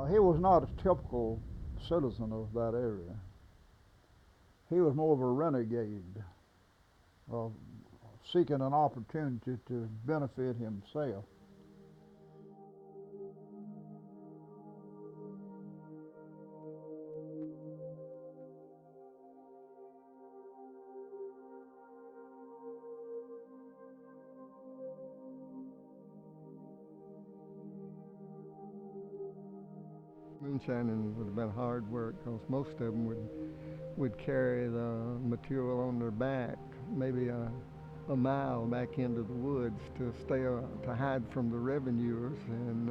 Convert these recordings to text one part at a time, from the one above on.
He was not a typical citizen of that area. He was more of a renegade, uh, seeking an opportunity to benefit himself. Moonshining would have been hard work because most of them would carry the material on their back, maybe a mile back into the woods to stay to hide from the revenuers, and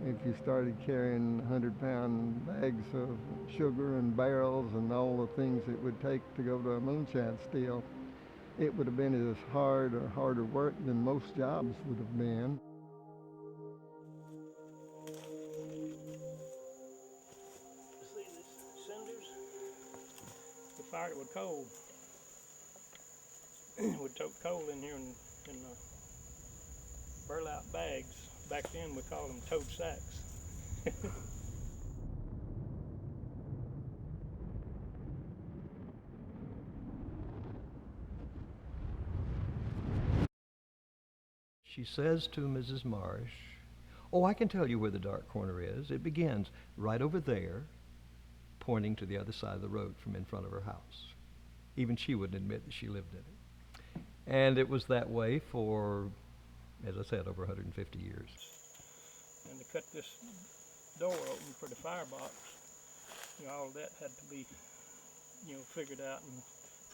if you started carrying 100-pound bags of sugar and barrels and all the things it would take to go to a moonshine still, it would have been as hard or harder work than most jobs would have been. See these cinders? We fired it with coal. We took coal in here in burlap bags. Back then we called them toad sacks. She says to Mrs. Marsh, "Oh, I can tell you where the dark corner is. It begins right over there," pointing to the other side of the road from in front of her house. Even she wouldn't admit that she lived in it. And it was that way for, as I said, over 150 years. And to cut this door open for the firebox, all of that had to be, figured out and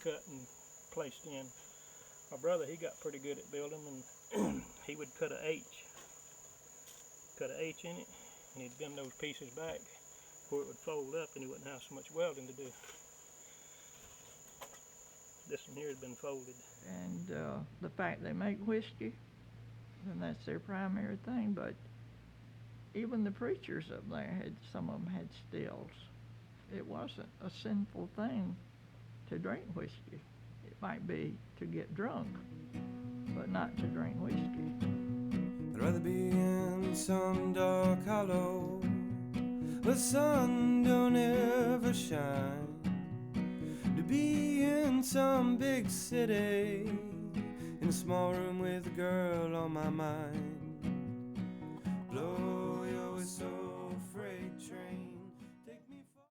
cut and placed in. My brother, he got pretty good at building, and he would cut an H in it, and he'd bend those pieces back before it would fold up, and he wouldn't have so much welding to do. This one here had been folded. And the fact they make whiskey, and that's their primary thing, but even the preachers up there some of them had stills. It wasn't a sinful thing to drink whiskey. It might be to get drunk, but not to drink whiskey. I'd rather be in some dark hollow where the sun don't ever shine, to be in some big city in a small room with a girl on my mind. Blow your whistle, freight train.